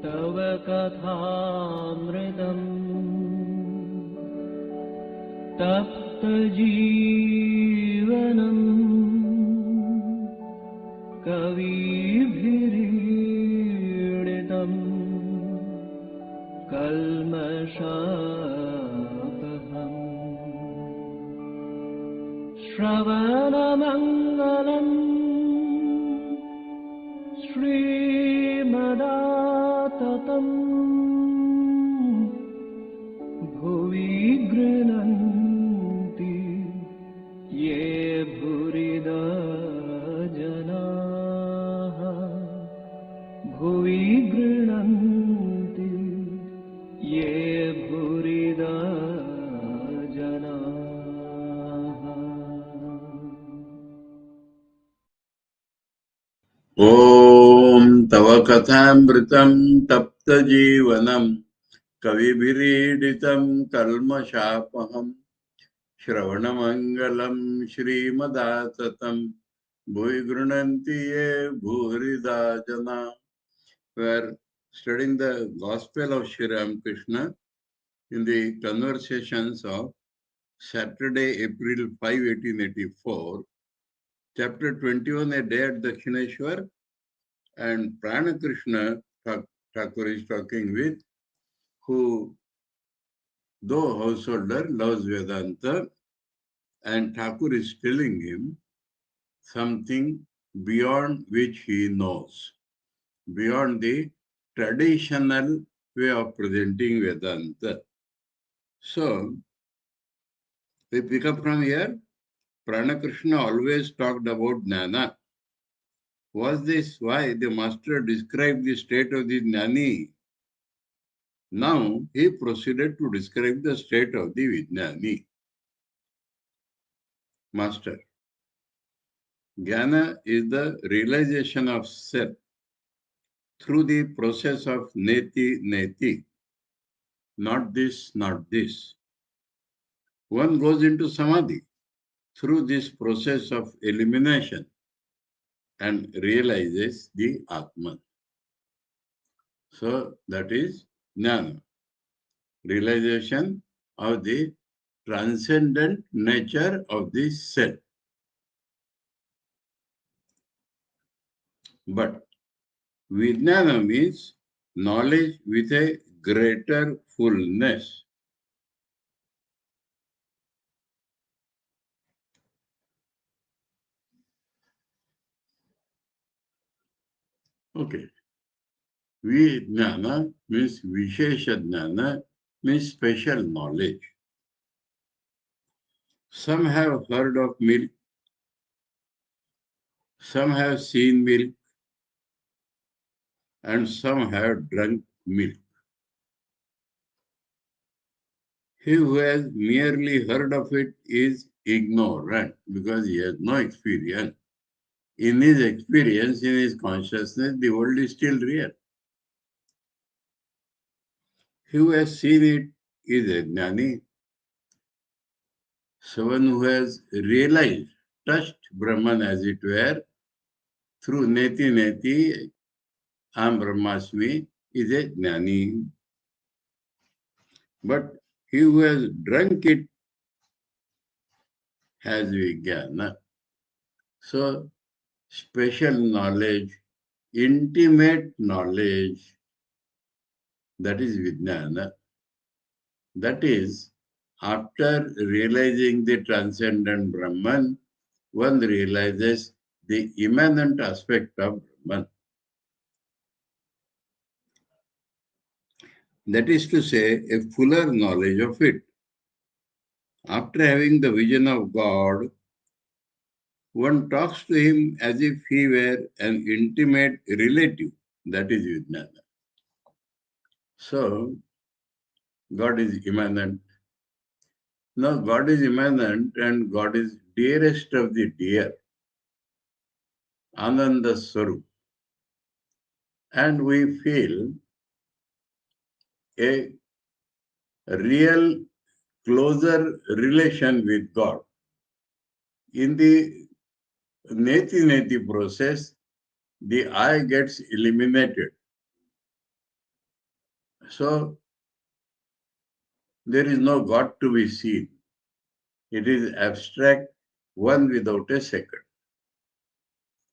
तव कथामृतम् तप्तजीवनम् कविभिरीडितम् कल्मषापहम् श्रवणमङ्गलम् श्रीमदाततम् भुवि गृह्णन्ति ये भूरिदा जनाः भुवि गृह्णन्ति ये भूरिदा जनाः। ॐ तव कथामृतं तप्तजीवनं कविभिरीडितं कल्मषापहम् श्रवणमङ्गलं श्रीमदाततं भुवि गृह्णन्ति ये भूरिदा जना. We are studying the Gospel of Sri Ramakrishna in the conversations of Saturday, April 5, 1884, chapter 21, A Day at Dakshineshwar, and Pranakrishna Thakur is talking with, who, though householder, loves Vedanta, and Thakur is telling him something beyond which he knows, beyond the traditional way of presenting Vedanta. So, we pick up from here. Pranakrishna always talked about jnana. Was this why the master described the state of the jnani? Now, he proceeded to describe the state of the vijnani. Master, jnana is the realization of self through the process of neti, not this, not this. One goes into samadhi through this process of elimination and realizes the Atman. So that is jnana, realization of the transcendent nature of the self. But vijnana means knowledge with a greater fullness. Okay. Vijnana means Vishesha Jnana, means special knowledge. Some have heard of milk, some have seen milk, and some have drunk milk. He who has merely heard of it is ignorant because he has no experience. In his experience, in his consciousness, the world is still real. He who has seen it is a jnani, someone who has realized, touched Brahman as it were, through neti, Aham Brahmasmi, is a jnani. But he who has drunk it has vijnana. So, special knowledge, intimate knowledge, that is vijnana. That is, after realizing the transcendent Brahman, one realizes the immanent aspect of Brahman. That is to say, a fuller knowledge of it. After having the vision of God, one talks to him as if he were an intimate relative. That is vijnana. So, God is immanent. Now, God is immanent and God is dearest of the dear, Ananda Swarup. And we feel a real closer relation with God. In the neti process, the I gets eliminated. So there is no God to be seen. It is abstract, one without a second.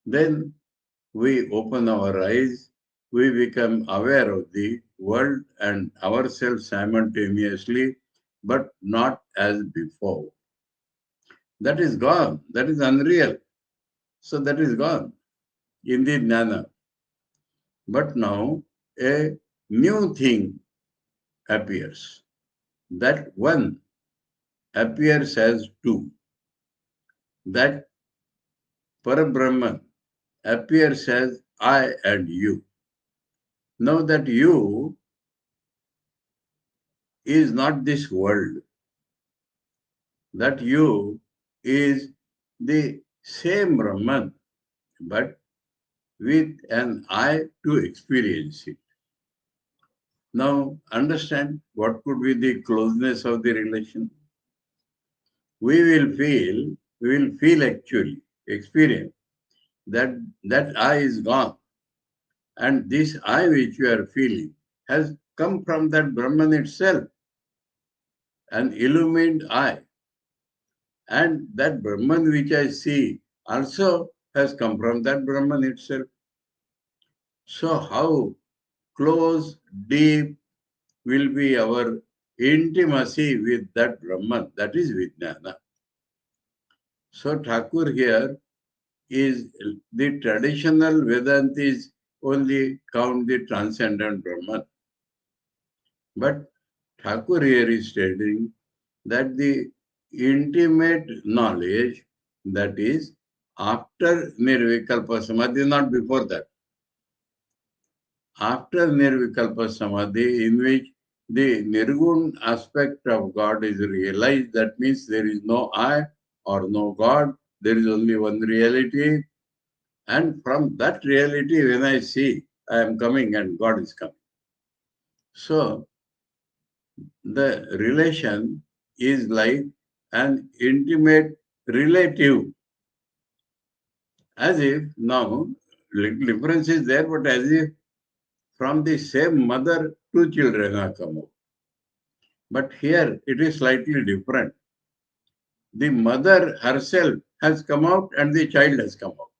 Then we open our eyes, we become aware of the world and ourselves simultaneously, but not as before. That is gone. That is unreal. So that is gone in the jnana. But now a new thing appears. That one appears as two. That Parabrahman appears as I and you. Now that you is not this world. That you is the same Brahman, but with an eye to experience it. Now understand what could be the closeness of the relation. We will feel actually, experience that I is gone. And this I which you are feeling has come from that Brahman itself, an illumined I. And that Brahman which I see also has come from that Brahman itself. So how close, deep will be our intimacy with that Brahman? That is Vijnana. So Thakur here is the traditional Vedantis only count the transcendent Brahman. But Thakur here is stating that the intimate knowledge, that is after Nirvikalpa Samadhi, not before that. After Nirvikalpa Samadhi, in which the Nirgun aspect of God is realized, that means there is no I or no God, there is only one reality. And from that reality, when I see I am coming and God is coming. So the relation is like an intimate relative, as if now difference is there, but as if from the same mother two children are come out. But here it is slightly different. The mother herself has come out and the child has come out.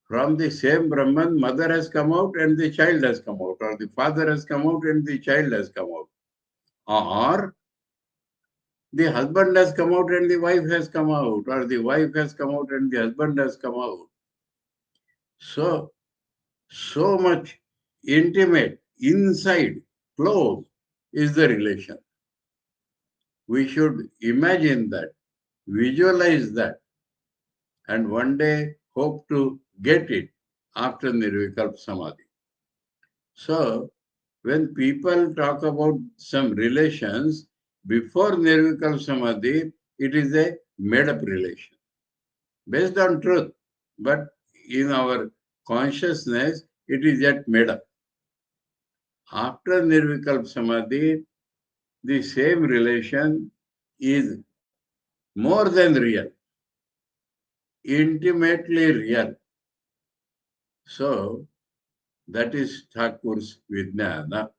From the same Brahman, mother has come out and the child has come out, or the father has come out and the child has come out. Or the husband has come out and the wife has come out, or the wife has come out and the husband has come out. So much intimate, inside, close is the relation. We should imagine that, visualize that, and one day hope to get it after Nirvikalpa Samadhi. So, when people talk about some relations, before Nirvikalpa Samadhi, it is a made-up relation, based on truth. But in our consciousness, it is yet made up. After Nirvikalpa Samadhi, the same relation is more than real, intimately real. So, that is Thakur's Vijnana.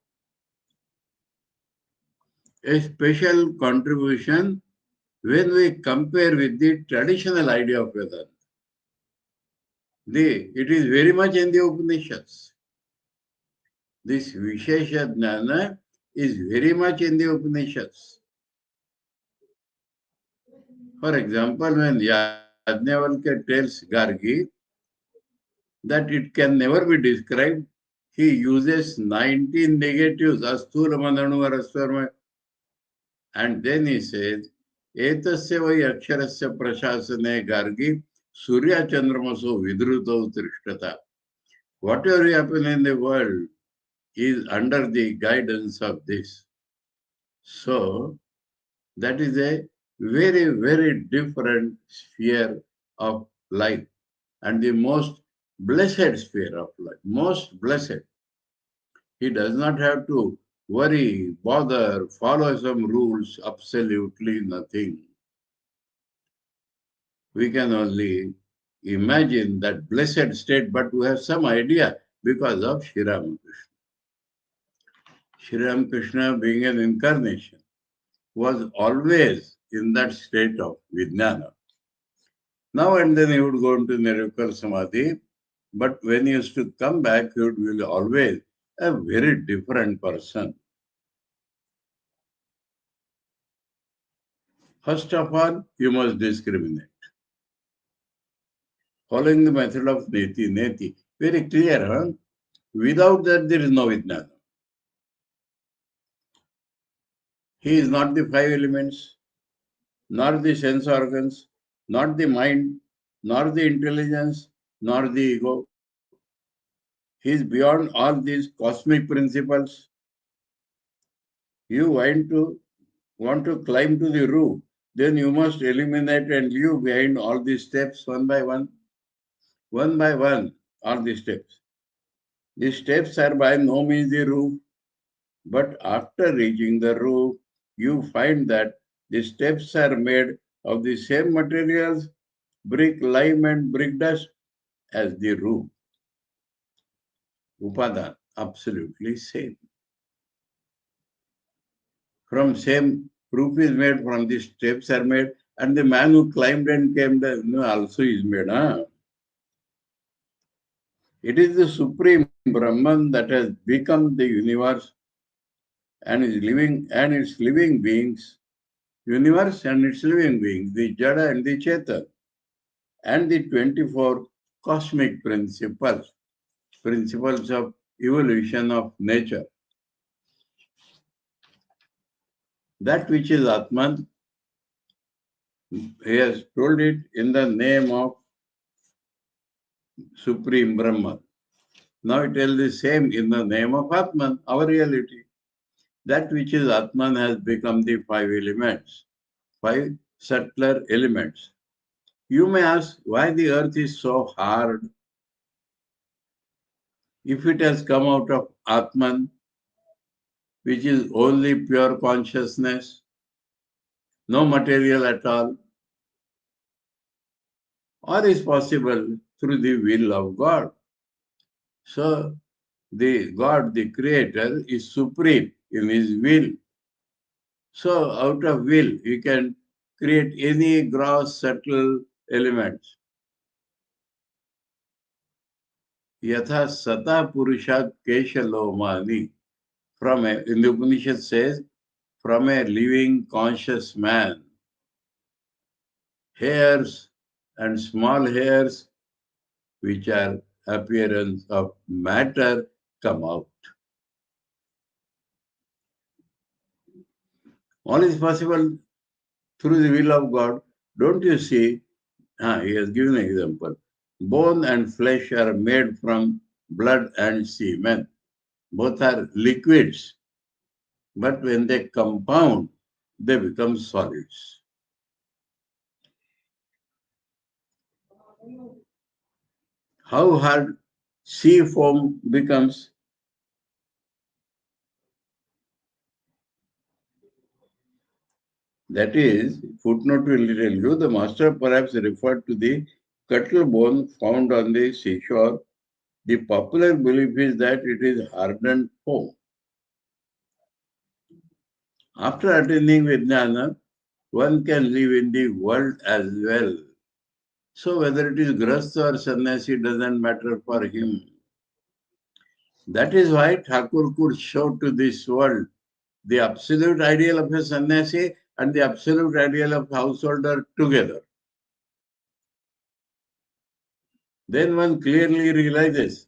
A special contribution when we compare with the traditional idea of Vedanta. It is very much in the Upanishads. This Vishesha Jnana is very much in the Upanishads. For example, when Yajnavalkya tells Gargi that it can never be described, he uses 19 negatives, Asthula Mananu Araswarma, and then he says, Etasya vai aksharasya prashasane Gargi Surya Chandramaso Vidruto Trishtata. Whatever happens in the world is under the guidance of this. So, that is a very, very different sphere of life and the most blessed sphere of life, most blessed. He does not have to worry, bother, follow some rules, absolutely nothing. We can only imagine that blessed state, but we have some idea because of Sri Ramakrishna. Sri Ramakrishna, being an incarnation, was always in that state of Vijnana. Now and then he would go into Nirvikar Samadhi, but when he used to come back, he would be always a very different person. First of all, you must discriminate. Following the method of Neti, Neti. Very clear, huh? Without that, there is no Vijnana. He is not the five elements, nor the sense organs, not the mind, nor the intelligence, nor the ego. He is beyond all these cosmic principles. You want to climb to the roof, then you must eliminate and leave behind all these steps one by one, all these steps. These steps are by no means the roof, but after reaching the roof, you find that the steps are made of the same materials, brick, lime, and brick dust, as the roof. Upadana, absolutely same. From same roof is made, from the steps are made, and the man who climbed and came down also is made. Huh? It is the supreme Brahman that has become the universe and its living beings, universe and its living beings, the Jada and the Chetan, and the 24 cosmic principles of evolution of nature. That which is Atman, he has told it in the name of Supreme Brahman. Now it tells the same in the name of Atman, our reality. That which is Atman has become the five elements, five subtler elements. You may ask why the earth is so hard. If it has come out of Atman, which is only pure consciousness, no material at all, or is possible through the will of God. So, the God, the Creator, is supreme in His will. So, out of will, He can create any gross, subtle elements. Yatha Sata Purushat Keshalomani. In the Upanishad says, from a living conscious man, hairs and small hairs, which are appearance of matter, come out. All is possible through the will of God. Don't you see? He has given an example. Bone and flesh are made from blood and semen. Both are liquids, but when they compound, they become solids. How hard sea foam becomes? That is, footnote will tell you, the master perhaps referred to the cuttle bone found on the seashore. The popular belief is that it is hardened foam. After attaining Vijnana, one can live in the world as well. So whether it is Grahastha or Sannyasi doesn't matter for him. That is why Thakur could show to this world the absolute ideal of a sannyasi and the absolute ideal of householder together. Then one clearly realizes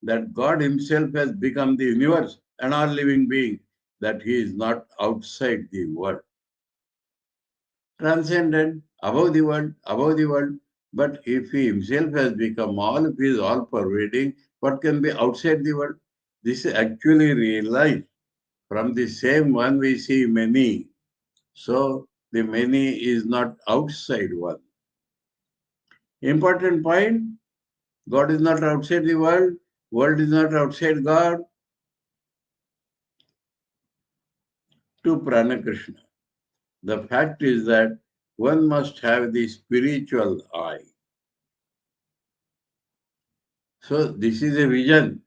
that God himself has become the universe and all living beings, that he is not outside the world. Transcendent, above the world, but if he himself has become all, if he is all pervading, what can be outside the world? This is actually realized. From the same one we see many. So the many is not outside one. Important point, God is not outside the world is not outside God. To Prana-Krishna, the fact is that one must have the spiritual eye. So this is a vision.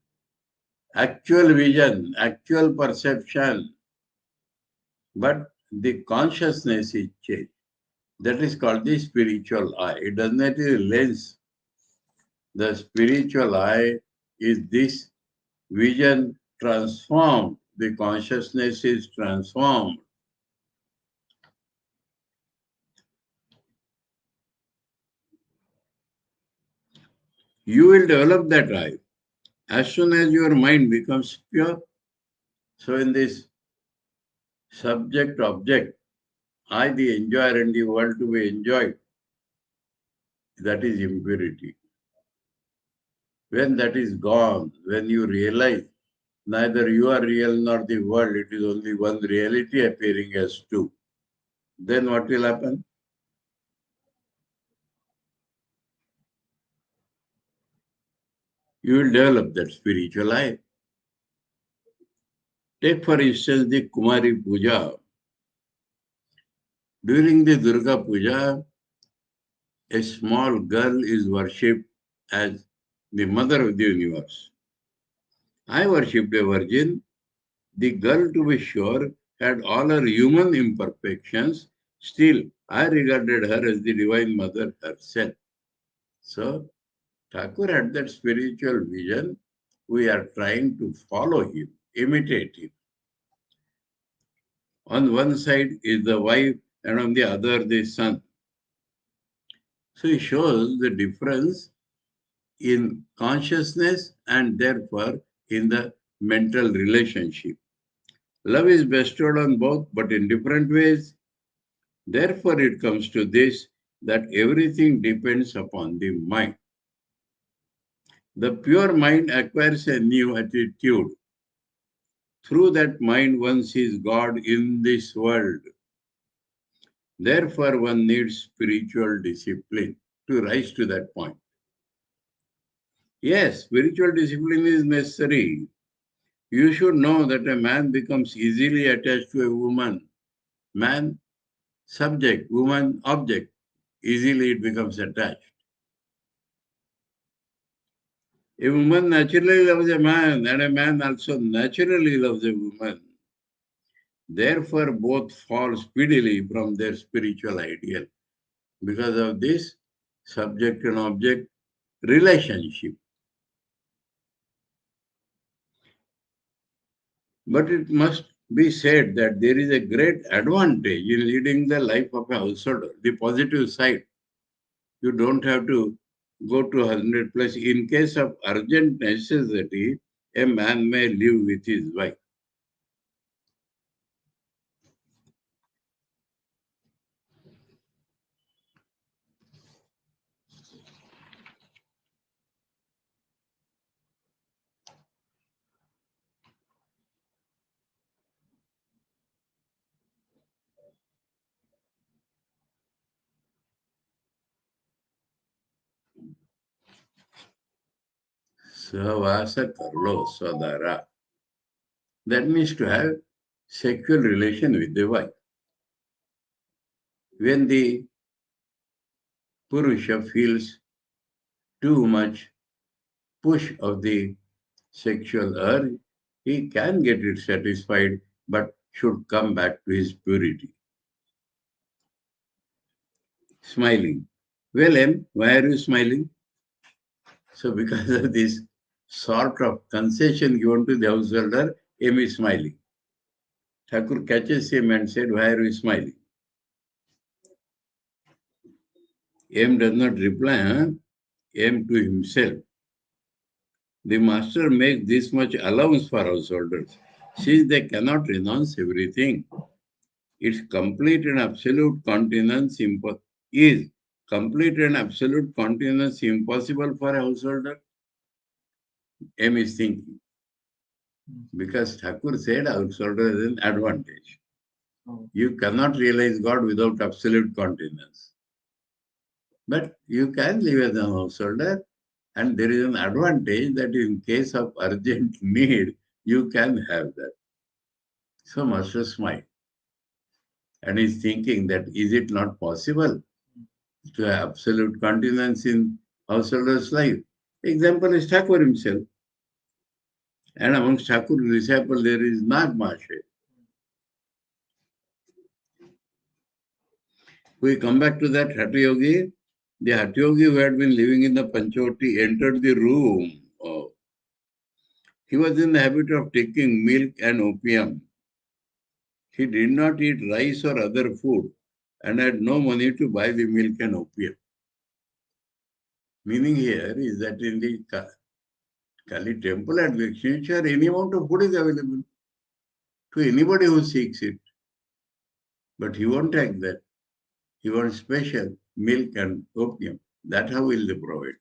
actual vision, actual perception, but the consciousness is changed. That is called the spiritual eye. It does not is a lens. The spiritual eye is this vision transformed. The consciousness is transformed. You will develop that eye as soon as your mind becomes pure. So in this subject-object, I the enjoyer and the world to be enjoyed, that is impurity. When that is gone, when you realize neither you are real nor the world, it is only one reality appearing as two, then what will happen? You will develop that spiritual eye. Take for instance the Kumari Puja. During the Durga Puja, a small girl is worshipped as the mother of the universe. I worshipped a virgin. The girl, to be sure, had all her human imperfections. Still, I regarded her as the Divine Mother herself. So, Thakur had that spiritual vision. We are trying to follow him, imitate him. On one side is the wife, and on the other, the son. So, he shows the difference in consciousness and therefore in the mental relationship. Love is bestowed on both, but in different ways. Therefore, it comes to this that everything depends upon the mind. The pure mind acquires a new attitude. Through that mind, one sees God in this world. Therefore, one needs spiritual discipline to rise to that point. Yes, spiritual discipline is necessary. You should know that a man becomes easily attached to a woman. Man, subject, woman, object. Easily it becomes attached. A woman naturally loves a man, and a man also naturally loves a woman. Therefore, both fall speedily from their spiritual ideal because of this subject and object relationship. But it must be said that there is a great advantage in leading the life of a householder, the positive side. You don't have to go to 100 plus. In case of urgent necessity, a man may live with his wife. Sahvasa karlo swadara. That means to have sexual relation with the wife. When the Purusha feels too much push of the sexual urge, he can get it satisfied, but should come back to his purity. Smiling. Well, M, why are you smiling? So because of this sort of concession given to the householder, M is smiling. Thakur catches him and said, why are you smiling? M does not reply, huh? M to himself. The master makes this much allowance for householders, since they cannot renounce everything. Its complete and absolute continence is complete and absolute continence impossible for a householder? M is thinking. Because Thakur said householder is an advantage. You cannot realize God without absolute continence. But you can live as a householder, and there is an advantage that in case of urgent need, you can have that. So Master smiled. And he's thinking that is it not possible to have absolute continence in householder's life? Example is Thakur himself. And amongst Thakur's disciples, there is Nagmashe. We come back to that Hatha Yogi. The Hatha Yogi who had been living in the Panchavati entered the room. Oh. He was in the habit of taking milk and opium. He did not eat rice or other food and had no money to buy the milk and opium. Meaning here is that in the Kali temple at Vivekananda, any amount of food is available to anybody who seeks it. But he won't take that. He wants special milk and opium. That's how will they provide.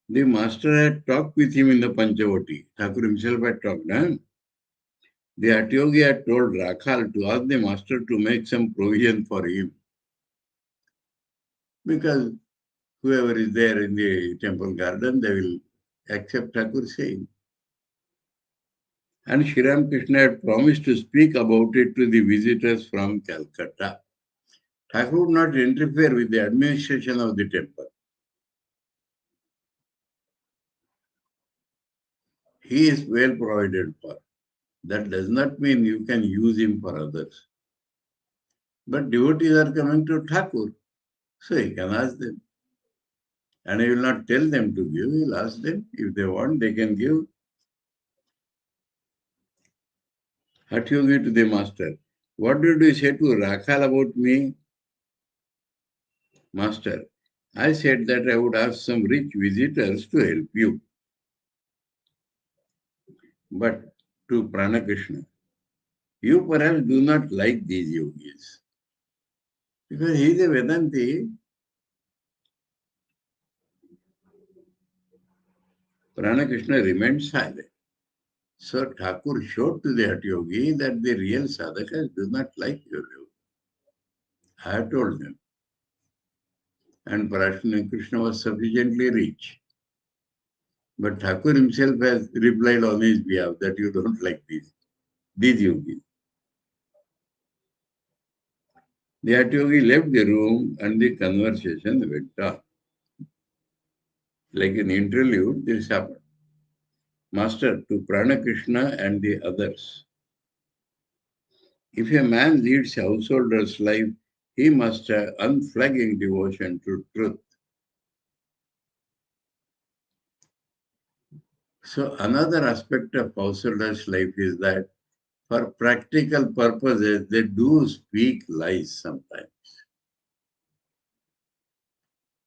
The master had talked with him in the Panchavati. Thakur himself had talked. The Hatyogi had told Rakhal to ask the master to make some provision for him. Because whoever is there in the temple garden, they will accept Thakur's saying. And Sri Ramakrishna had promised to speak about it to the visitors from Calcutta. Thakur would not interfere with the administration of the temple. He is well provided for. That does not mean you can use him for others. But devotees are coming to Thakur, so he can ask them. And he will not tell them to give, he will ask them. If they want, they can give. Hatyogi to the master. What did you say to Rakhal about me? Master, I said that I would ask some rich visitors to help you. But to Pranakrishna, you perhaps do not like these yogis. Because he is a Vedanti. Pranakrishna remained silent. So Thakur showed to the Hatyogi that the real sadhakas do not like your yoga. I have told them. And Pranakrishna was sufficiently rich. But Thakur himself has replied on his behalf that you don't like these yogis. The Hatyogi left the room and the conversation went on. Like an interlude, this happened. Master, to Pranakrishna and the others. If a man leads a householder's life, he must have unflagging devotion to truth. So another aspect of householder's life is that for practical purposes, they do speak lies sometimes.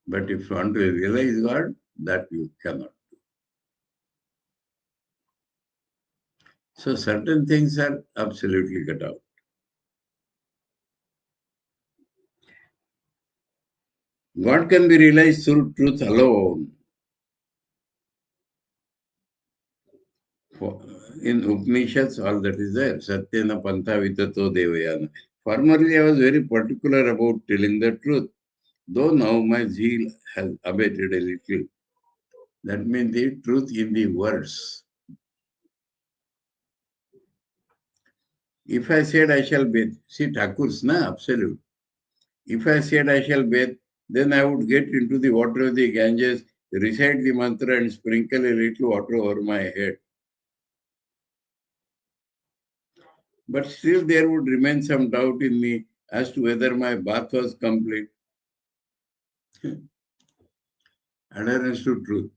But if you want to realize God, that you cannot do. So certain things are absolutely cut out. God can be realized through truth alone. In Upanishads, all that is there. Satyana Pantha Vitato Devayana. Formerly, I was very particular about telling the truth, though now my zeal has abated a little. That means the truth in the words. If I said I shall bathe, see Thakur's na absolute. If I said I shall bathe, then I would get into the water of the Ganges, recite the mantra and sprinkle a little water over my head. But still there would remain some doubt in me as to whether my bath was complete. Adherence to truth.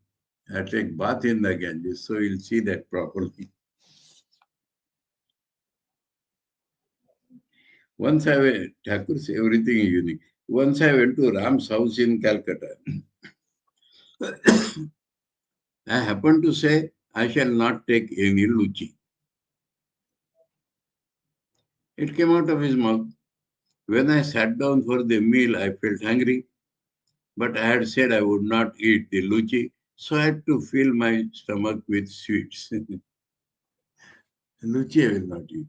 I take bath in the Ganges, so you'll see that properly. Once I went, Thakur said everything is unique. Once I went to Ram's house in Calcutta. I happened to say, I shall not take any luchi. It came out of his mouth. When I sat down for the meal, I felt hungry, but I had said I would not eat the luchi, so I had to fill my stomach with sweets. Luchi I will not eat.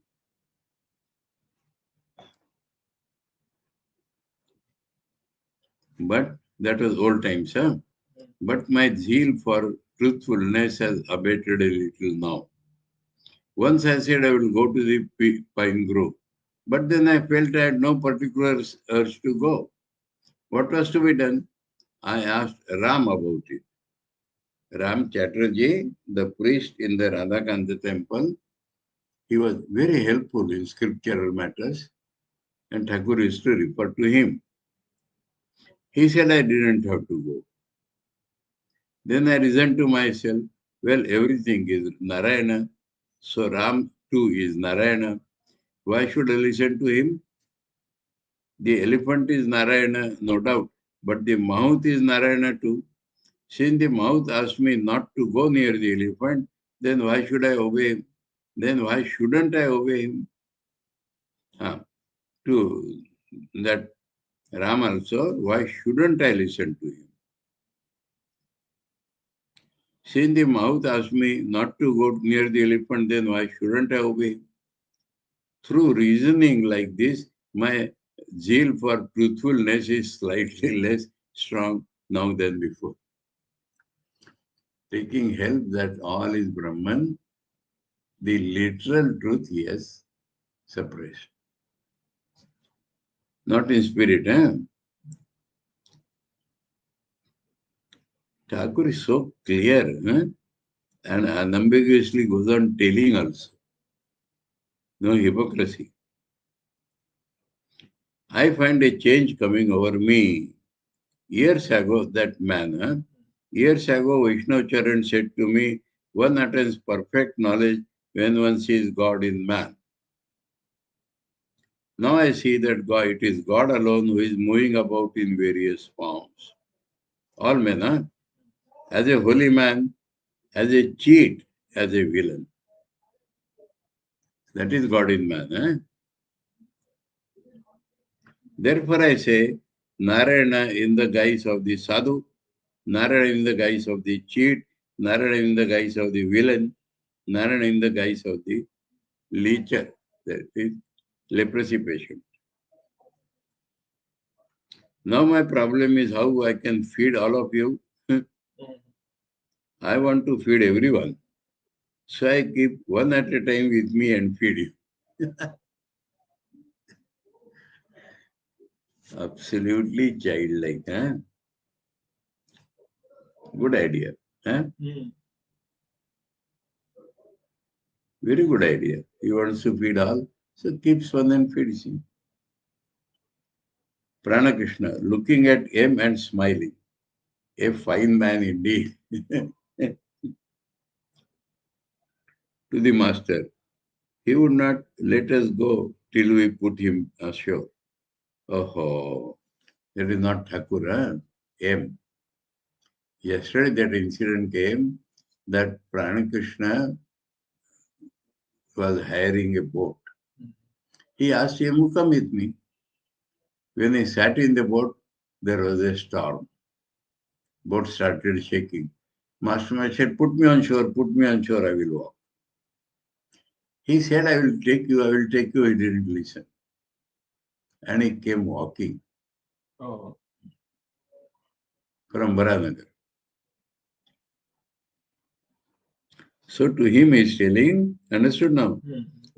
But that was old times, huh? But my zeal for truthfulness has abated a little now. Once I said I will go to the pine grove, but then I felt I had no particular urge to go. What was to be done? I asked Ram about it. Ram Chatterjee, the priest in the Radhakanta temple, he was very helpful in scriptural matters, and Thakur used to refer to him. He said I didn't have to go. Then I reasoned to myself, well, everything is Narayana, so Ram too is Narayana. Why should I listen to him? The elephant is Narayana, no doubt, but the mouth is Narayana too. Since the mouth asked me not to go near the elephant, then why should I obey him? Then why shouldn't I obey him? To that Ram also, why shouldn't I listen to him? Since the mouth asked me not to go near the elephant, then why shouldn't I obey him? Through reasoning like this, my zeal for truthfulness is slightly less strong now than before. Taking help that all is Brahman, the literal truth, yes, suppressed. Not in spirit, eh? Thakur is so clear, eh? And unambiguously goes on telling also. No hypocrisy. I find a change coming over me. Years ago, that man, years ago, Vaishnav Charan said to me, one attains perfect knowledge when one sees God in man. Now I see that God, it is God alone who is moving about in various forms. All men, as a holy man, as a cheat, as a villain. That is God in man. Therefore I say, Narayana in the guise of the sadhu, Narayana in the guise of the cheat, Narayana in the guise of the villain, Narayana in the guise of the lecher, that is leprosy patient. Now my problem is how I can feed all of you. I want to feed everyone. So I keep one at a time with me and feed you. Absolutely childlike, huh? Good idea. Huh? Very good idea. He wants to feed all, so keeps one and feeds him. Pranakrishna, looking at him and smiling. A fine man indeed. To the master, he would not let us go till we put him ashore. Oh, that is not Thakur, huh? M. Yesterday that incident came that Pranakrishna was hiring a boat. He asked him to come with me. When he sat in the boat, there was a storm. Boat started shaking. Master said, put me on shore, I will walk. He said, I will take you. He didn't listen. And he came walking from Baranagar. So to him he is telling, understood now?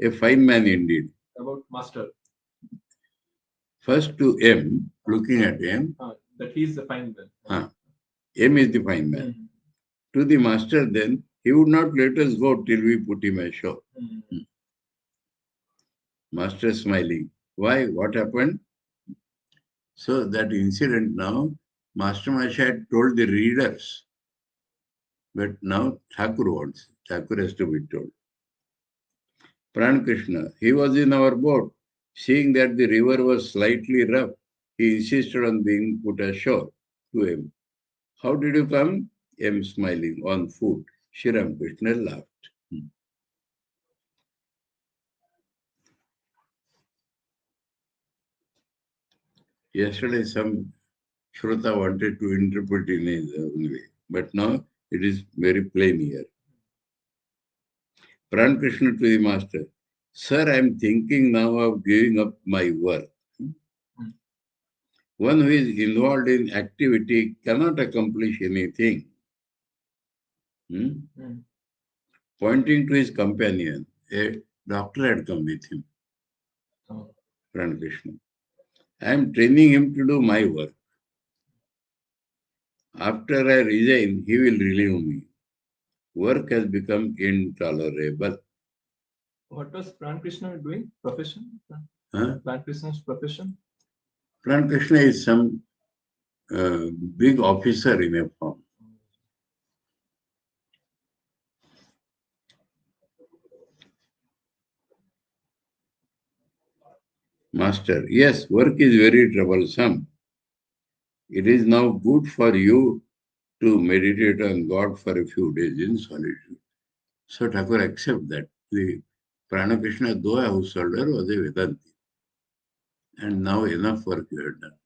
A fine man indeed. About master. First to M, looking at M. That he is the fine man. M is the fine man. To the master then, he would not let us go till we put him ashore. Master smiling. Why? What happened? So that incident now, Master Maharaj had told the readers. But now Thakur wants. Thakur has to be told. Pranakrishna, he was in our boat. Seeing that the river was slightly rough, he insisted on being put ashore to him. How did you come? M smiling, on foot. Sri Ramakrishna laughed. Yesterday, some Shrota wanted to interpret in his own way, but now it is very plain here. Pranakrishna to the master, sir, I am thinking now of giving up my work. One who is involved in activity cannot accomplish anything. Pointing to his companion, a doctor had come with him. Pranakrishna. I am training him to do my work. After I resign, he will relieve me. Work has become intolerable. What was Ramakrishna doing? Profession? Huh? Ramakrishna's profession? Ramakrishna is some big officer in a firm. Master, yes, work is very troublesome. It is now good for you to meditate on God for a few days in solitude. So Thakur accept that. The Pranakrishna, though a householder, was a Vedanti. And now enough work you have done.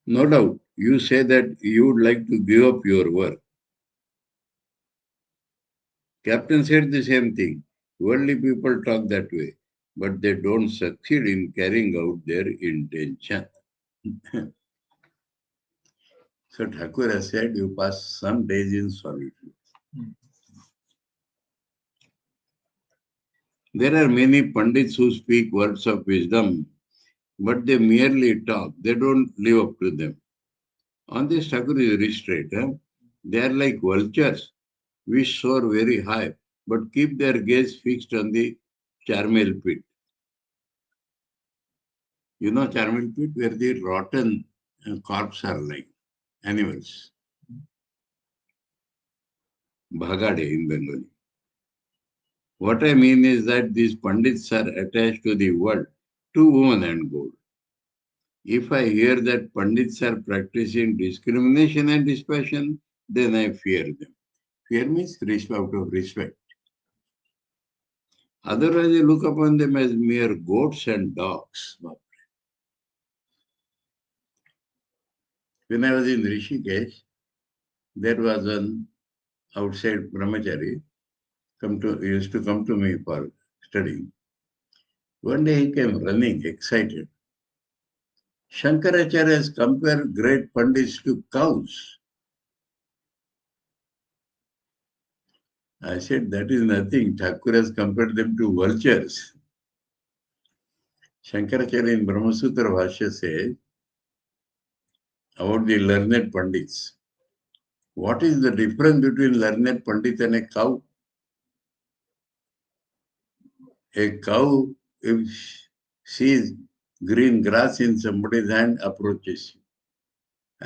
No doubt, you say that you would like to give up your work. Captain said the same thing. Worldly people talk that way, but they don't succeed in carrying out their intention. So Thakur has said, you pass some days in solitude. There are many Pandits who speak words of wisdom, but they merely talk. They don't live up to them. On this, Thakur is very straight. They are like vultures, which soar very high, but keep their gaze fixed on the charnel pit. You know charnel pit, where the rotten corpses are lying, animals. Bhagade in Bengali. What I mean is that these Pandits are attached to the world, to woman and gold. If I hear that Pandits are practicing discrimination and dispassion, then I fear them. Fear means out of respect. Otherwise, I look upon them as mere goats and dogs. When I was in Rishikesh, there was an outside brahmachari used to come to me for studying. One day he came running, excited. Shankaracharya has compared great pandits to cows. I said, that is nothing. Thakur has compared them to vultures. Shankaracharya in Brahmasutra Bhashya says about the learned pandits. What is the difference between learned pandit and a cow? A cow, if sees green grass in somebody's hand, approaches you.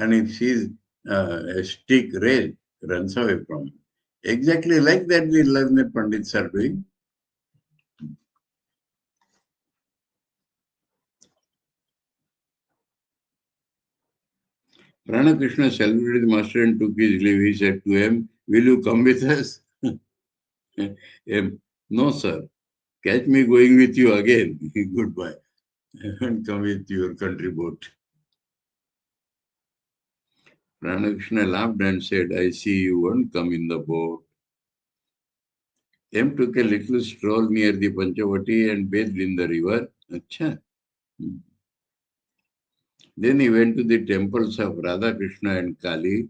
And if sees a stick raised, runs away from it. Exactly like that the learned pandits are doing. Ramakrishna saluted the master and took his leave. He said to him, will you come with us? No, sir. Catch me going with you again. Goodbye. And come with your country boat. Ramakrishna laughed and said, I see you won't come in the boat. M took a little stroll near the Panchavati and bathed in the river. Achha. Then he went to the temples of Radha-Krishna and Kali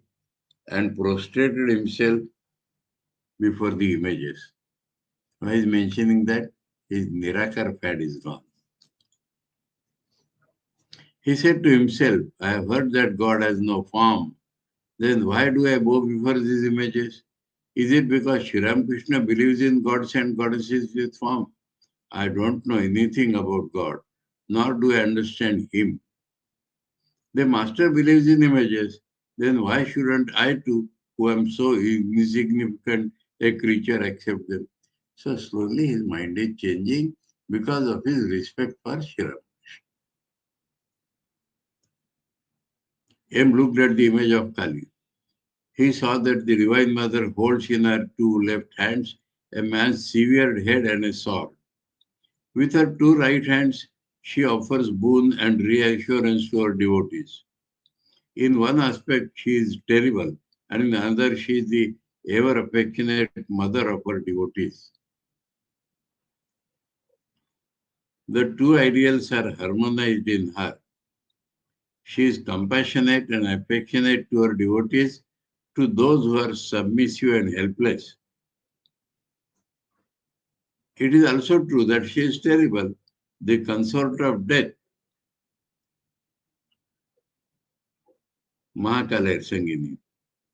and prostrated himself before the images. Why is mentioning that? His Nirakar fad is gone. He said to himself, I have heard that God has no form. Then why do I bow before these images? Is it because Sri Ramakrishna believes in gods and goddesses with form? I don't know anything about God, nor do I understand Him. The master believes in images, then why shouldn't I too, who am so insignificant a creature, accept them? So slowly his mind is changing because of his respect for Sri Ramakrishna. M looked at the image of Kali. He saw that the Divine Mother holds in her two left hands a man's severed head and a sword. With her two right hands, she offers boon and reassurance to her devotees. In one aspect, she is terrible, and in another, she is the ever affectionate mother of her devotees. The two ideals are harmonized in her. She is compassionate and affectionate to her devotees, to those who are submissive and helpless. It is also true that she is terrible, the consort of death. Mahakala Sangini.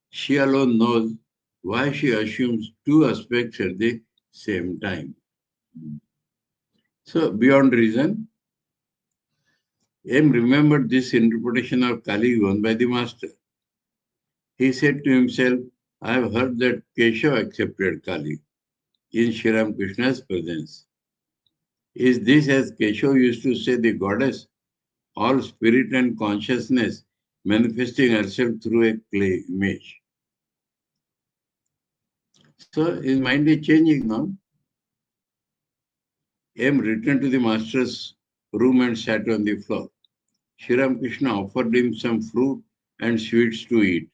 She alone knows why she assumes two aspects at the same time. So, beyond reason, M remembered this interpretation of Kali given by the master. He said to himself, I have heard that Keshav accepted Kali in Sri Ramakrishna's presence. Is this, as Keshav used to say, the goddess, all spirit and consciousness manifesting herself through a clay image? So his mind is changing now. M returned to the master's room and sat on the floor. Sri Ramakrishna offered him some fruit and sweets to eat.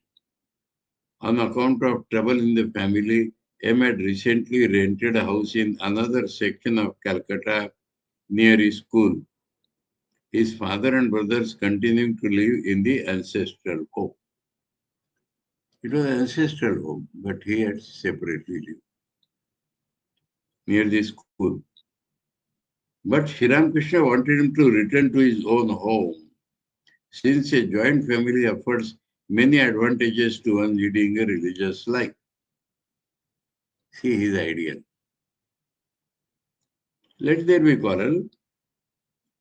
On account of trouble in the family, M had recently rented a house in another section of Calcutta near his school. His father and brothers continuing to live in the ancestral home. It was an ancestral home, but he had separately lived near the school. But Sri Ramakrishna wanted him to return to his own home, since a joint family offers many advantages to one leading a religious life. See his ideal. Let there be quarrel.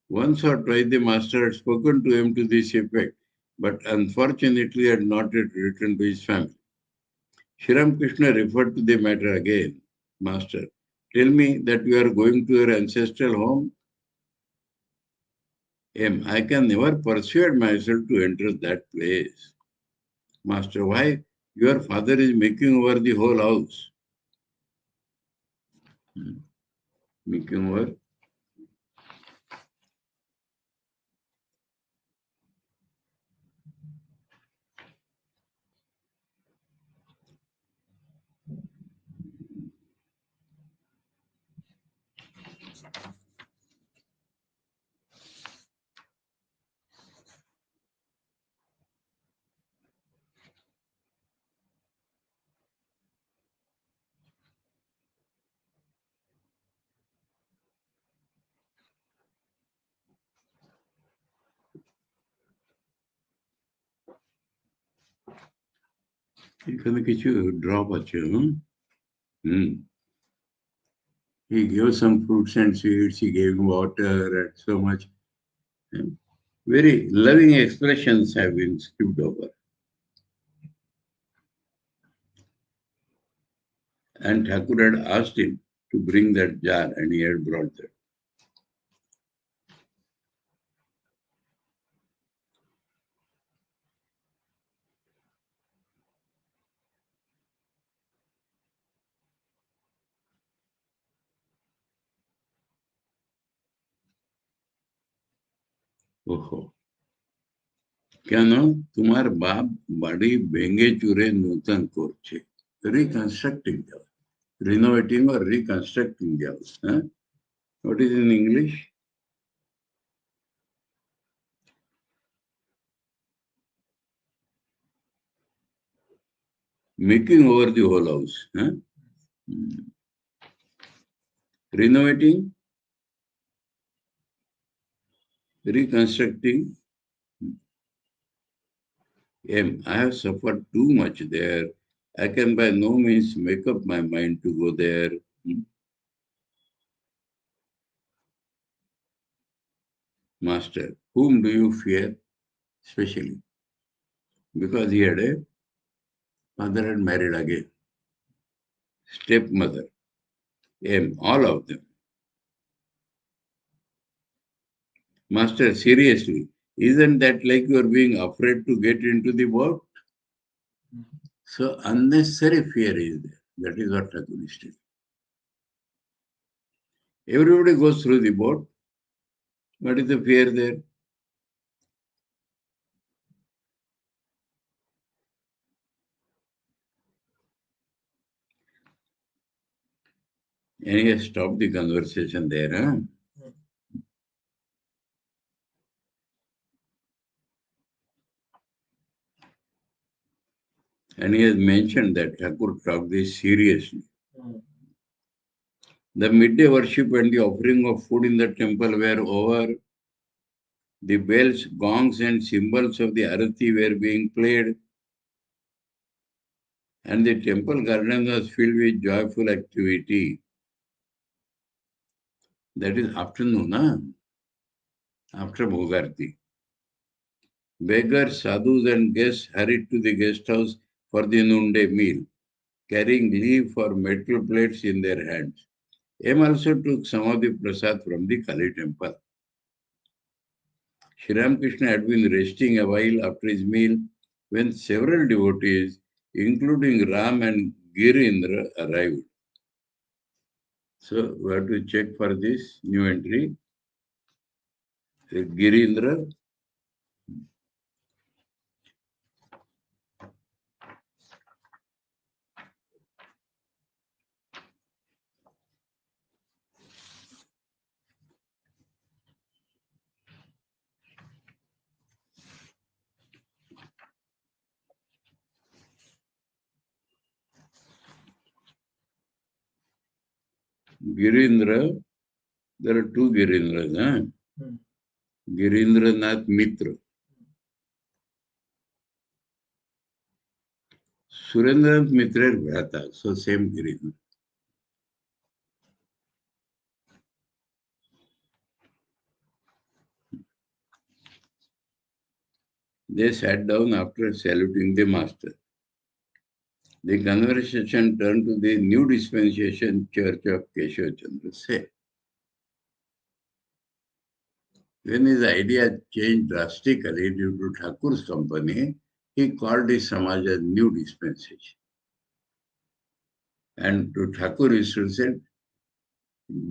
Once or twice the master had spoken to him to this effect, but unfortunately had not yet returned to his family. Sri Ramakrishna referred to the matter again. Master, tell me that you are going to your ancestral home. M, I can never persuade myself to enter that place. Master, why? Your father is making over the whole house. Making over. এখানে কিছু drop আছে. He gave some fruits and sweets, he gave water and so much. Very loving expressions have been skipped over. And Thakur had asked him to bring that jar and he had brought that. ओहो, কেন তোমার বাপ বাড়ি ভেঙে চুরে নতুন করছে, reconstructing the house, renovating or reconstructing the house. What is in English? Making over the whole house. Renovating, reconstructing. I have suffered too much there. I can by no means make up my mind to go there. Master, whom do you fear especially? Because he had a father had married again. Stepmother. All of them. Master, seriously, isn't that like you are being afraid to get into the boat? So unnecessary fear is there. That is what Thakur is telling. Everybody goes through the boat. What is the fear there? And he has stopped the conversation there. And he has mentioned that Thakur talked this seriously. The midday worship and the offering of food in the temple were over. The bells, gongs and cymbals of the arati were being played, and the temple garden was filled with joyful activity. That is afternoon, after Bhogarti. Beggars, sadhus and guests hurried to the guest house for the noonday meal, carrying leaf or metal plates in their hands. M also took some of the prasad from the Kali temple. Sri Ramakrishna had been resting a while after his meal when several devotees, including Ram and Girindra, arrived. So we have to check for this new entry. Girindra, Girindra, there are two Girindras. Girindranath Mitra. Surendranath Mitra Bhrata, so same Girindra. They sat down after saluting the master. The conversation turned to the new dispensation church of Keshav Chandra Se. When his idea changed drastically due to Thakur's company, he called his Samaj a new dispensation. And to Thakur, he should say,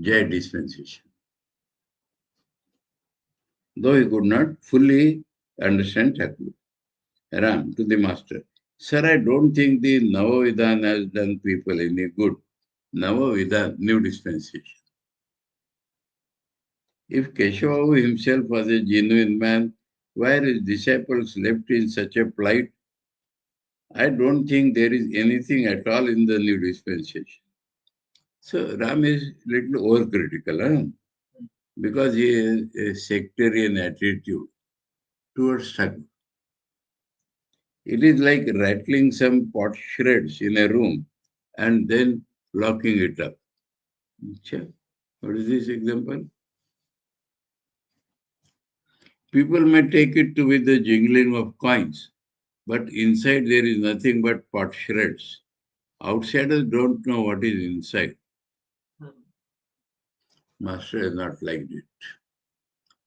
Jai dispensation. Though he could not fully understand Thakur. Ram to the master. Sir, I don't think the Navavidhan has done people any good. Navavidhan, new dispensation. If Keshava himself was a genuine man, why are his disciples left in such a plight? I don't think there is anything at all in the new dispensation. So Ram is little overcritical, because he has a sectarian attitude towards Thakur. It is like rattling some pot shreds in a room and then locking it up. What is this example? People may take it to be the jingling of coins, but inside there is nothing but pot shreds. Outsiders don't know what is inside. Master has not liked it.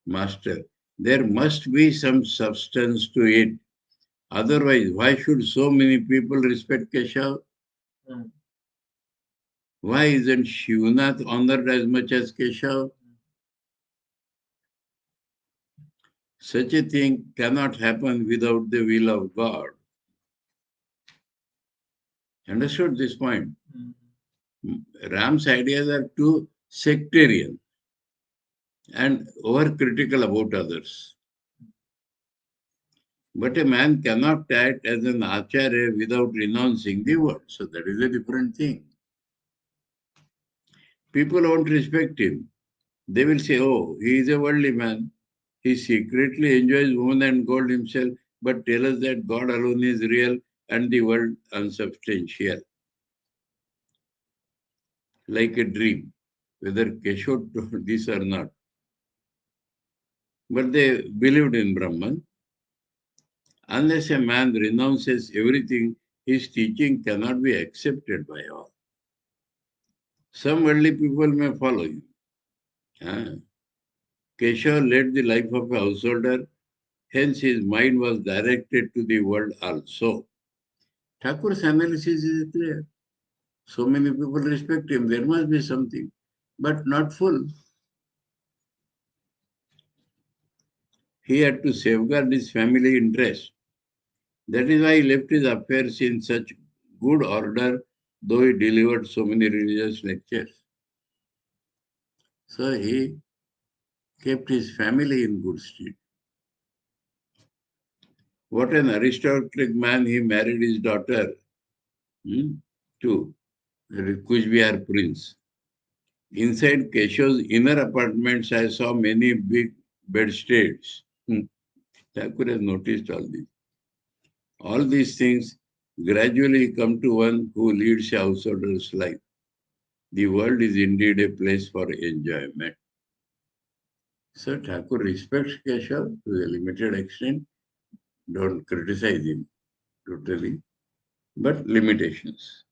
Master, there must be some substance to it. Otherwise, why should so many people respect Keshav? Why isn't Shivnath honored as much as Keshav? Such a thing cannot happen without the will of God. Understood this point? Ram's ideas are too sectarian and overcritical about others. But a man cannot act as an acharya without renouncing the word. So that is a different thing. People won't respect him. They will say, oh, he is a worldly man. He secretly enjoys women and gold himself, but tell us that God alone is real and the world unsubstantial. Like a dream, whether Keshav told this or not. But they believed in Brahman. Unless a man renounces everything, his teaching cannot be accepted by all. Some worldly people may follow him. Keshav led the life of a householder, hence his mind was directed to the world also. Thakur's analysis is clear. So many people respect him, there must be something, but not full. He had to safeguard his family interest. That is why he left his affairs in such good order, though he delivered so many religious lectures. So he kept his family in good state. What an aristocratic man, he married his daughter to Kuch Bihar prince. Inside Keshav's inner apartments, I saw many big bedsteads Thakur has noticed all this. All these things gradually come to one who leads a householder's life. The world is indeed a place for enjoyment. So Thakur respects Keshav to a limited extent. Don't criticize him totally, but limitations.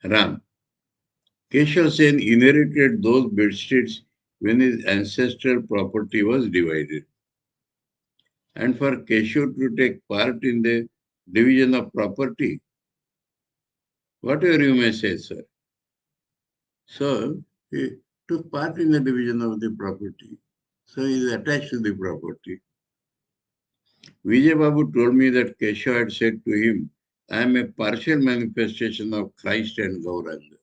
Ram. Keshav Sen inherited those bedsteads when his ancestral property was divided. And for Keshav to take part in the division of property, whatever you may say, sir. So, he took part in the division of the property. So, he is attached to the property. Vijay Babu told me that Keshav had said to him, I am a partial manifestation of Christ and Gauranga.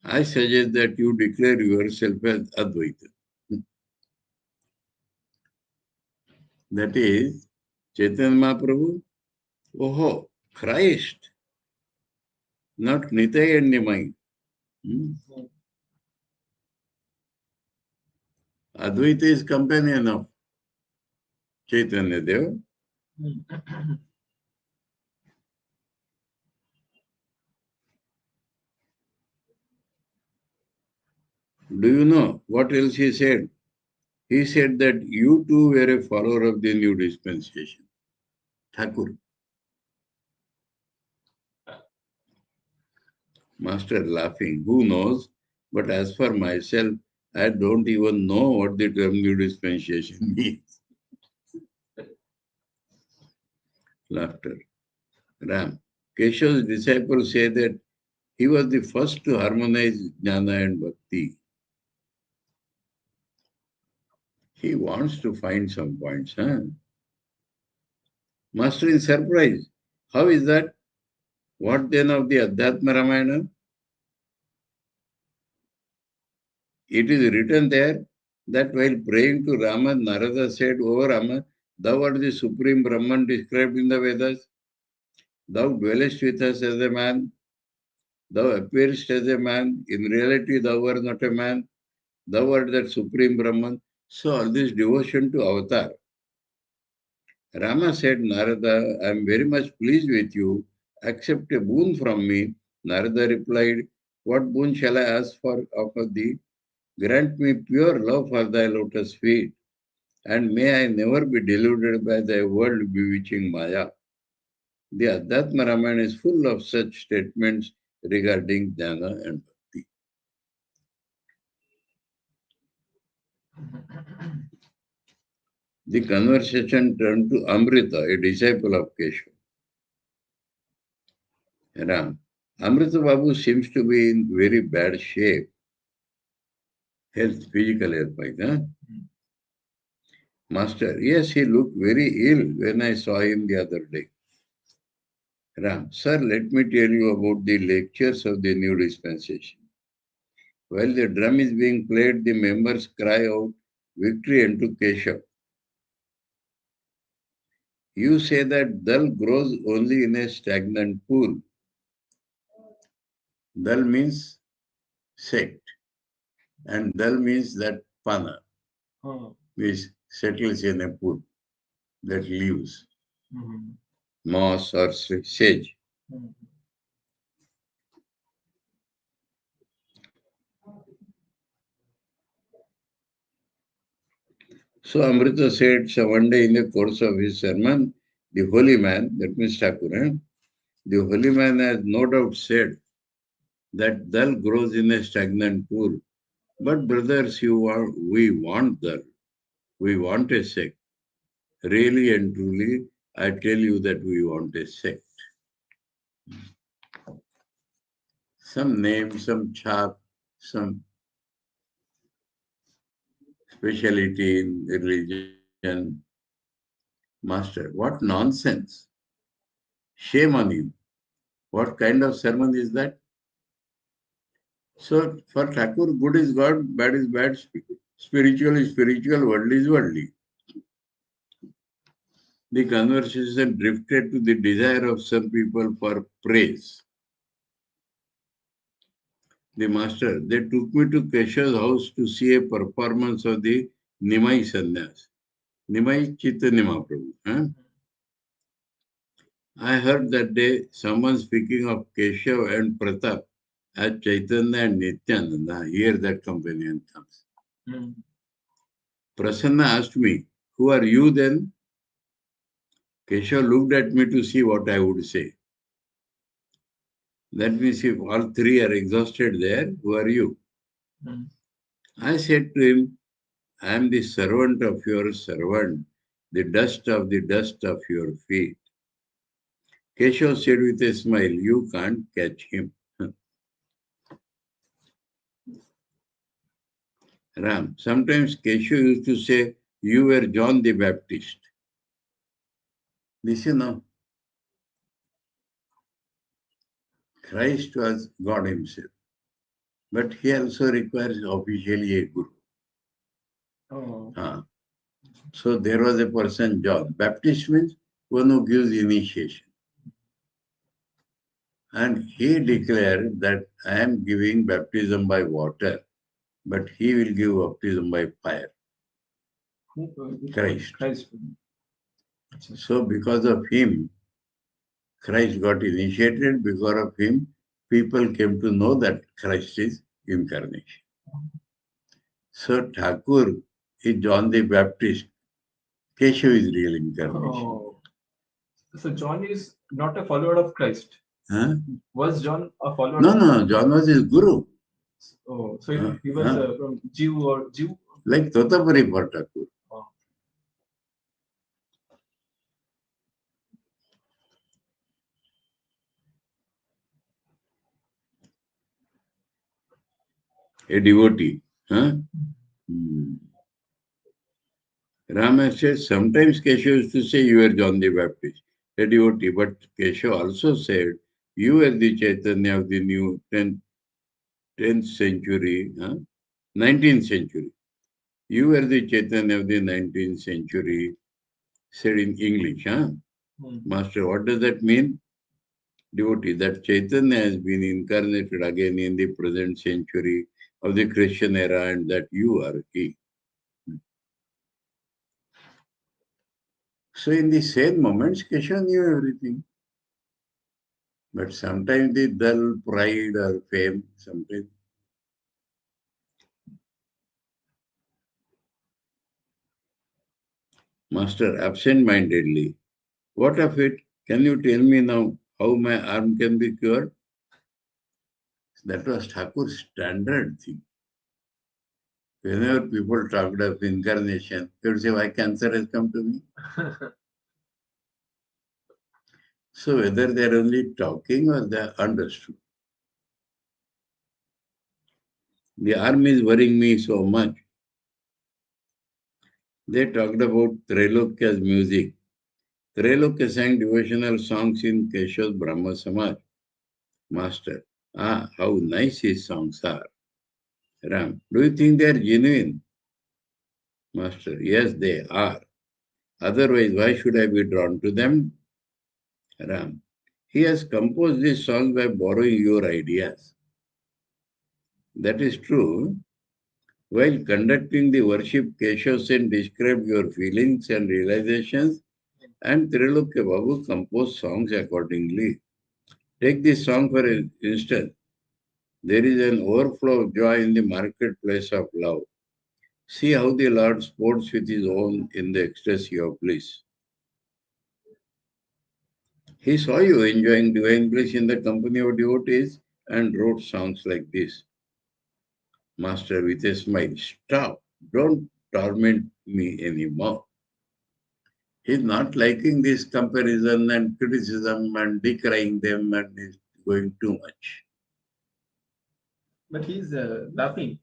I suggest that you declare yourself as Advaita. That is, Chaitanya Mahaprabhu, oh, Christ, not Nitai and Nimai. Advaita is companion of Chaitanya Deva. Do you know what else he said? He said that you too were a follower of the new dispensation. Thakur. Master laughing, who knows? But as for myself, I don't even know what the term new dispensation means. Laughter. Ram. Keshav's disciples say that he was the first to harmonize jnana and bhakti. He wants to find some points, huh? Master is surprised. How is that? What then of the Adhyatma Ramayana? It is written there that while praying to Rama, Narada said, O Rama, thou art the supreme Brahman described in the Vedas. Thou dwellest with us as a man. Thou appearest as a man. In reality, thou art not a man. Thou art that supreme Brahman. So all this devotion to avatar. Rama said, Narada, I am very much pleased with you. Accept a boon from me. Narada replied, what boon shall I ask for of thee? Grant me pure love for thy lotus feet, and may I never be deluded by thy world bewitching Maya. The Adhyatma Ramayana is full of such statements regarding jnana and bhakti. The conversation turned to Amrita, a disciple of Keshav. Ram. Amrita Babu seems to be in very bad shape. Physical health, huh? Master, yes, he looked very ill when I saw him the other day. Ram, sir, let me tell you about the lectures of the new dispensation. While the drum is being played, the members cry out victory unto Keshav. You say that dal grows only in a stagnant pool. Dal means sect, and dal means that pana, which settles in a pool, that leaves, moss or sage. So Amrita said, so one day in the course of his sermon, the holy man, that means Thakur, the holy man has no doubt said that dal grows in a stagnant pool. But brothers, we want dal. We want a sect. Really and truly, I tell you that we want a sect. Some name, some chap, some speciality in religion. Master, what nonsense. Shame on you. What kind of sermon is that? So for Thakur, good is God, bad is bad, spiritual is spiritual, worldly is worldly. The conversation drifted to the desire of some people for praise. the master, they took me to Keshav's house to see a performance of the Nimai Sannyas. Nimai Chaitanya Mahaprabhu. Huh? I heard that day someone speaking of Keshav and Pratap as Chaitanya and Nityananda. Here that companion comes. Prasanna asked me, "Who are you then?" Keshav looked at me to see what I would say. That means if all three are exhausted there, who are you? I said to him, I am the servant of your servant, the dust of your feet. Keshav said with a smile, you can't catch him. Ram, sometimes Keshav used to say, you were John the Baptist. This you know. Christ was God himself. But he also requires officially a guru. So there was a person, John. Baptist means one who gives initiation. And he declared that I am giving baptism by water, but he will give baptism by fire. Christ. So because of him, Christ got initiated. Because of him, people came to know that Christ is incarnation. So Thakur is John the Baptist. Keshav is real incarnation. So John is not a follower of Christ. Huh? Was John a follower? No, John was his guru. So he was from Jew? Like Totapari for Thakur. A devotee. Huh? Rama says, sometimes Keshav used to say, you are John the Baptist, a devotee. But Keshav also said, you are the Chaitanya of the new 10th century, 19th century. You are the Chaitanya of the 19th century, said in English. Master, what does that mean? Devotee, that Chaitanya has been incarnated again in the present century of the Christian era, and that you are he. So in the same moments, Keshav knew everything. But sometimes the dull pride or fame, sometimes. Master, absent-mindedly, what of it? Can you tell me now how my arm can be cured? That was Thakur's standard thing. Whenever people talked of incarnation, they would say, why cancer has come to me? So whether they are only talking or they are understood. The arm is worrying me so much. They talked about Trailokya's music. Trailokya sang devotional songs in Keshav's Brahma Samaj. Master, how nice his songs are. Ram, do you think they are genuine? Master, yes, they are. Otherwise, why should I be drawn to them? Ram, he has composed these songs by borrowing your ideas. That is true. While conducting the worship, Keshav Sen described your feelings and realizations, and Trilokya Babu composed songs accordingly. Take this song for instance. There is an overflow of joy in the marketplace of love. See how the Lord sports with his own in the ecstasy of bliss. He saw you enjoying divine bliss in the company of devotees and wrote songs like this. Master with a smile, stop, don't torment me anymore. He's not liking this comparison and criticism and decrying them, and is going too much. But he's laughing.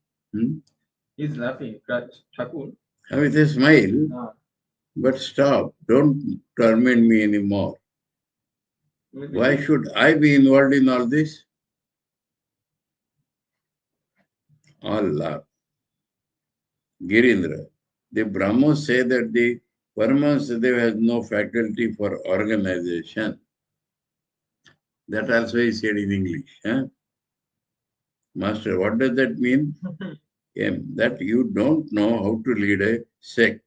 He's laughing, Thakur. With a smile, but stop, don't torment me anymore. Why should I be involved in all this? All laugh. Girindra, the Brahmos say that the Paramahansadeva has no faculty for organization. That also is said in English. Master, what does that mean? That you don't know how to lead a sect,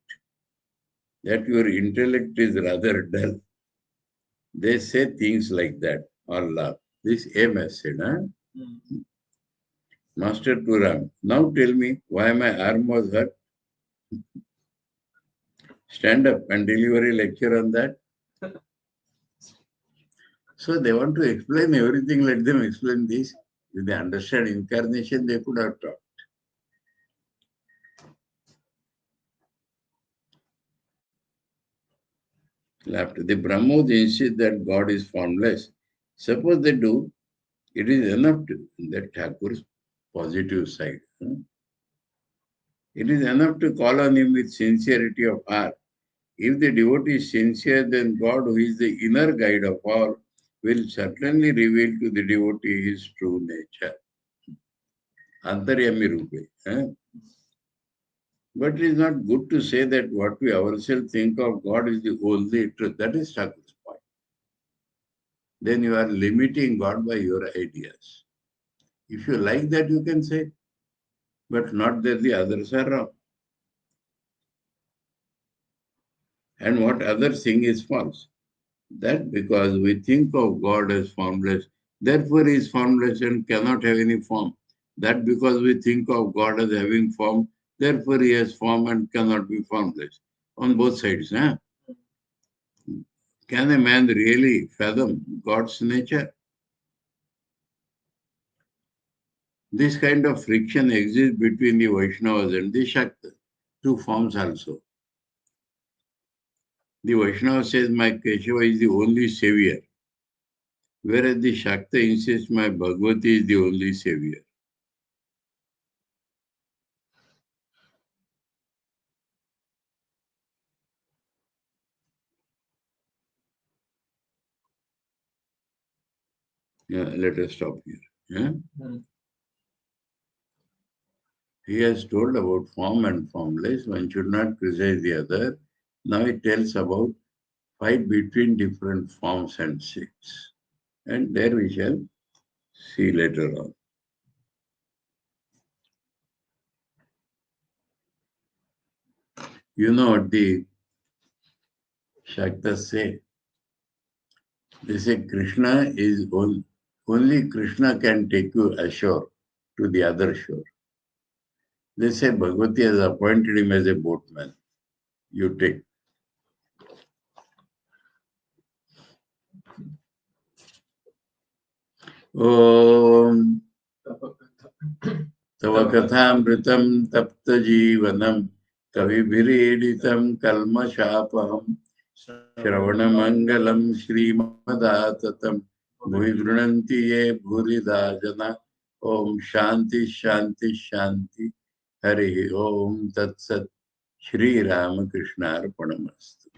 that your intellect is rather dull. They say things like that. Allah. This M.Sc, huh? Master Turam, now tell me why my arm was hurt. Stand up and deliver a lecture on that. So they want to explain everything, let them explain this. If they understand incarnation, they could have talked. After the Brahmos insist that God is formless. Suppose they do, it is enough to that Thakur's positive side. It is enough to call on him with sincerity of heart. If the devotee is sincere, then God, who is the inner guide of all, will certainly reveal to the devotee his true nature. Antaryami Rupe. But it is not good to say that what we ourselves think of God is the only truth. That is Thakur's point. Then you are limiting God by your ideas. If you like that, you can say, but not that the others are wrong. And what others think is false. That because we think of God as formless, therefore he is formless and cannot have any form. That because we think of God as having form, therefore he has form and cannot be formless. On both sides. Huh? Can a man really fathom God's nature? This kind of friction exists between the Vaishnavas and the Shakta, two forms also. The Vaishnava says my Keshava is the only savior, whereas the Shakta insists my Bhagavati is the only savior. Yeah, let us stop here. Yeah? He has told about form and formless. One should not criticize the other. Now he tells about fight between different forms and sects. And there we shall see later on. You know what the Shaktas say? They say Krishna is only Krishna can take you ashore to the other shore. They say Bhagavati has appointed him as a boatman. You take. Om Tava Kathāmritam Tapta Jivanam Kavibhireditam Kalmashapaham Shravanamangalam Srimadatam Bhuigrananti Ye Bhuridajana Om Shanti Shanti Shanti Hari Om Tat Sat Sri Ramakrishna Arpanamastu.